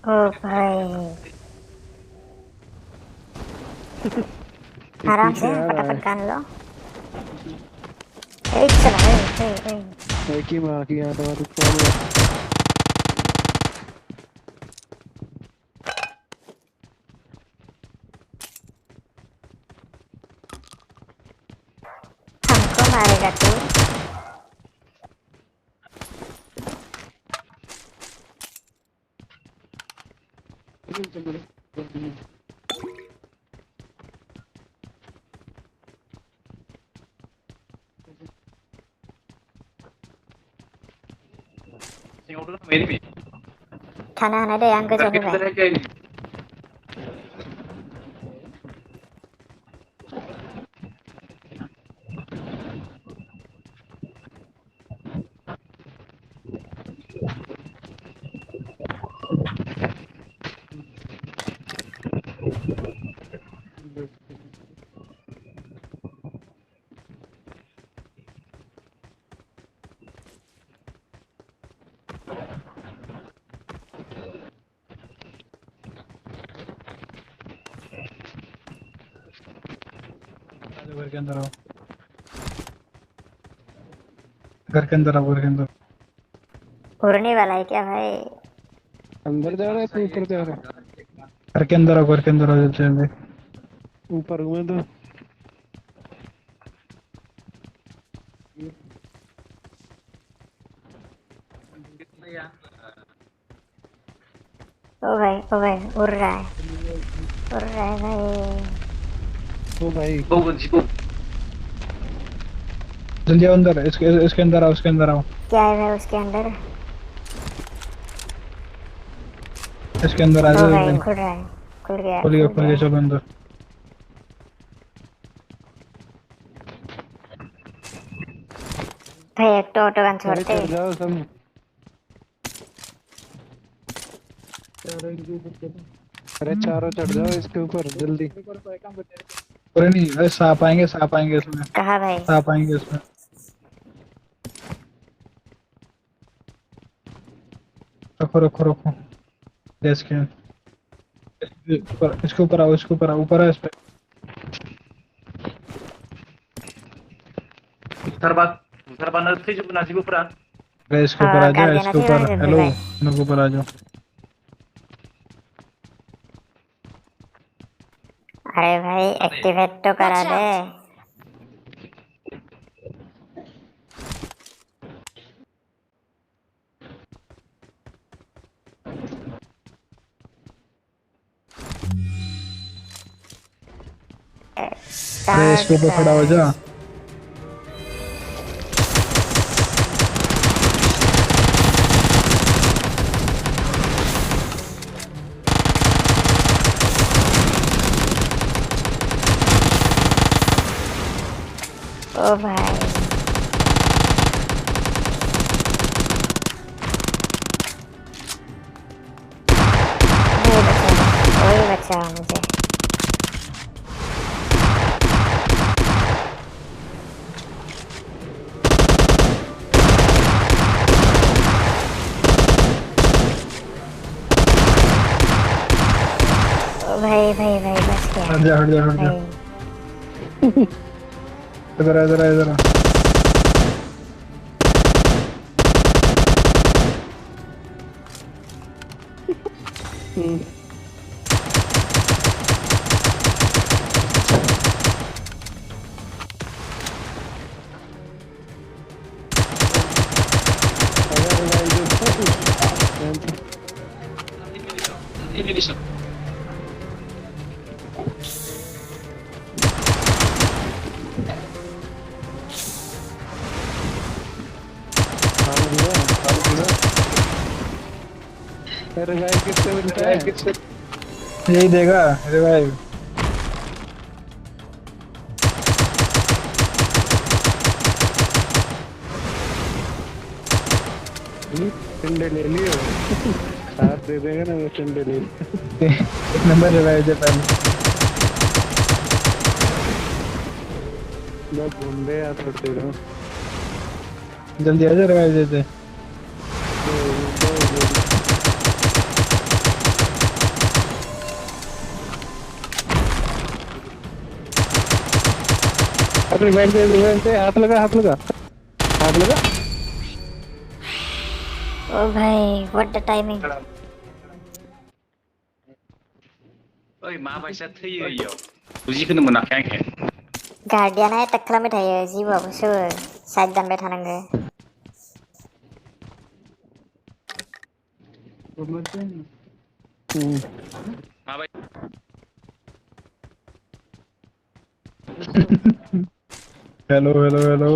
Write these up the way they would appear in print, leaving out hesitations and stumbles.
ओ भाई आराम से पीछे आ रहा फटाफट है। गान लो। एक चला ए। एक ही मार किया था तो कौन है? हमको मारेगा तू। खाना आना दे आंग जब भाई। घर के अंदर आओ, घर के अंदर आओ, घर के अंदर। उड़ने वाला है क्या भाई? अंदर जा रहा है तो ऊपर जा रहा है? घर के अंदर आओ, घर के अंदर आओ जल्दी जल्दी। ऊपर हुए तो ओ भाई उड़ रहा है, उड़ रहा है भाई। ओ भाई जल्दी आओ अंदर, इसके अंदर आओ, इसके अंदर आओ, क्या है भाई उसके अंदर? इसके अंदर आ ओ जाओ भाई जल्दी। खुल रहा है, खुल गया खोलिए खुल खोलिए, गया। चलो अंदर। भाई एक तो ऑटो गन अरे छोड़ते। चढ़ जाओ सब। अरे चारों चढ़ जाओ इसके ऊपर जल्दी। अरे नहीं, अरे सांप आएंगे, सांप आएंगे इसमें, कहा भाई? सांप आएंगे इसमें। रखो रखो रखो, इसके ऊपर, इसके ऊपर आओ, इसके ऊपर आओ, ऊपर आओ इस पे। अरे इसके ऊपर आ हाँ जाओ, गाल देना इसके चाहिए ऊपर, भाई जल्दी हेलो, भाई। इनके ऊपर आ जाओ। अरे भाई एक्टिवेट तो करा दे। अरे इसके स्टार्ट ऊपर खड़ा हो जा। कर। ओ भाई नहीं बचा, वही बचा मुझे। ओ भाई भाई भाई बच गया हट जा, हट जा, हट जा। भाई। इधर आ, इधर आ, इधर आ। अगर भाई रिवाइव किससे मिलता है? यही देगा रिवाइव। टिंडे ले लियो। साथ दे देगा ना, वो टिंडे ले लियो। एक नंबर रिवाइव दे पहले। बहुत घूमते यार थोड़ी देर में। जल्दी आ जा, रिवाइव दे दे। रिवाइव दे, हाथ लगा, हाथ लगा, हाथ लगा। ओ भाई व्हाट द टाइमिंग। ओइ मा बायसा थैयो इयाव बुजिखोनो मोनाखै आङो। गार्डियाना एटाक खालामबाय थायो जिबोआवसो साइड दानबाय थानांगो। माबाय हेलो हेलो हेलो।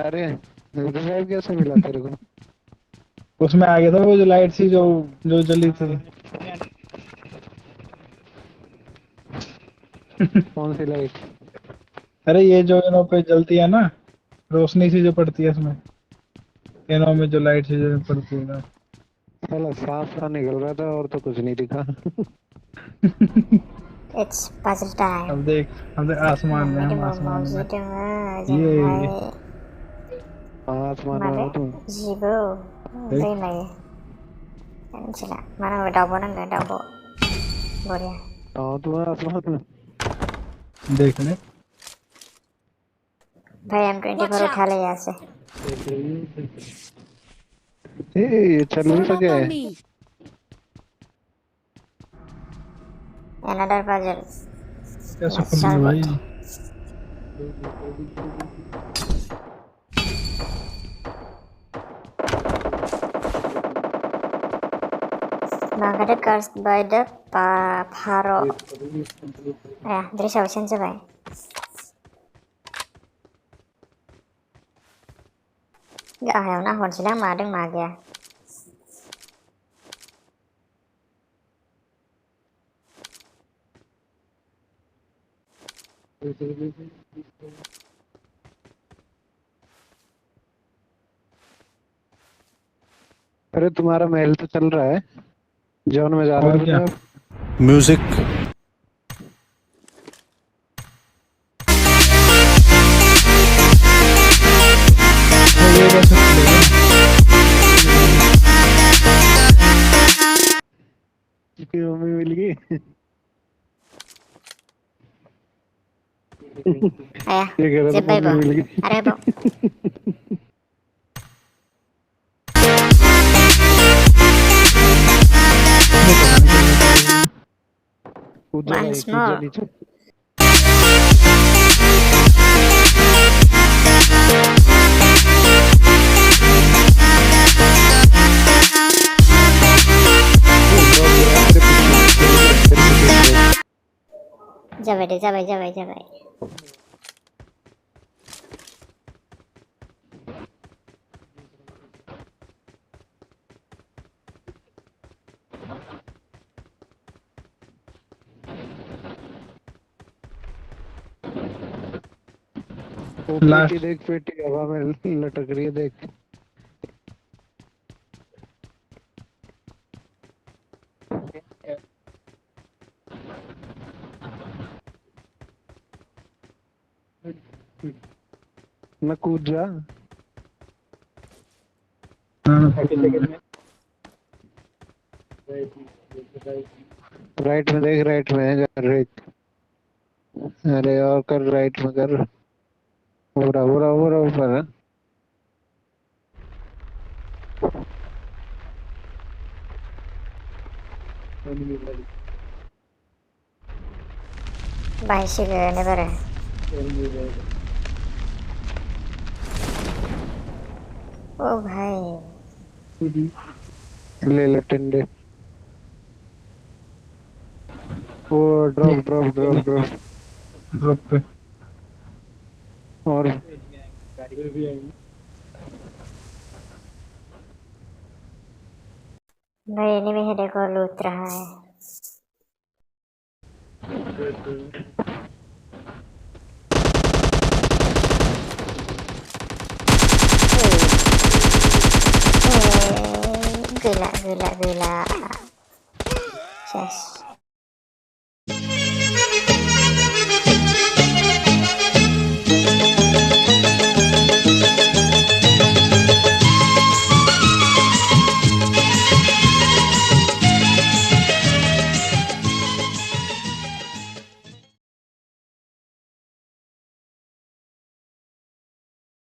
अरे रिवाइव कैसे मिला तेरे को? उसमें आ गया था वो जो लाइट सी जो जो जली थी। कौन सी लाइट? अरे ये जो इनों पे जलती है ना, रोशनी सी जो पड़ती है इसमें, इनों में जो लाइट सी जो पड़ती है ना। साला साफ सा निकल रहा था और तो कुछ नहीं दिखा। It's puzzle time. अब देख आसमान में, मम्मी हम आसमान मौजी में। दोङो ये जोंहाय। आसमान में माबे हो तुम? जिबौ देख दैमायो मिथिला मानांगौ दाउब नांगौ दाउब बरिया। हाँ तुम आसमान में। देख ले। भाई M24 उठा ले यहाँ से। ये चल भी Form up सके। on me. Another puzzle. कैसे Let's खुल गया solve भाई? it. Mangada cursed by the Pharaoh. Ya, dari sausen coba. Gak ah, yang nahon sedang madeng magia. अरे तुम्हारा महल तो चल रहा है, जॉन में जा रहे और हो क्या? ना? Music. ये कैसे खुलेगा? की मम्मी मिल गई। Ayah, ये कह रहा था zip bye मम्मी bo. मिल गई। Are bo. कूद जा भाई, Once कूद जा more. नीचे। Jabai deh, jabai, jabai, jabai. वो लास्ट पेटी देख, पेटी हवा में लटक रही है देख। मैं कूद जा। राइट में देख, राइट में है, राइट। अरे और कर, राइट में कर। हो रहा, हो रहा, हो रहा ऊपर है। Bye, sugar, never. Oh, bhai. ले ले टिंडे। वो drop drop drop drop. Drop पे और भाई एनिमी हेड को लूट रहा है। Gila, gila, gila. Yes.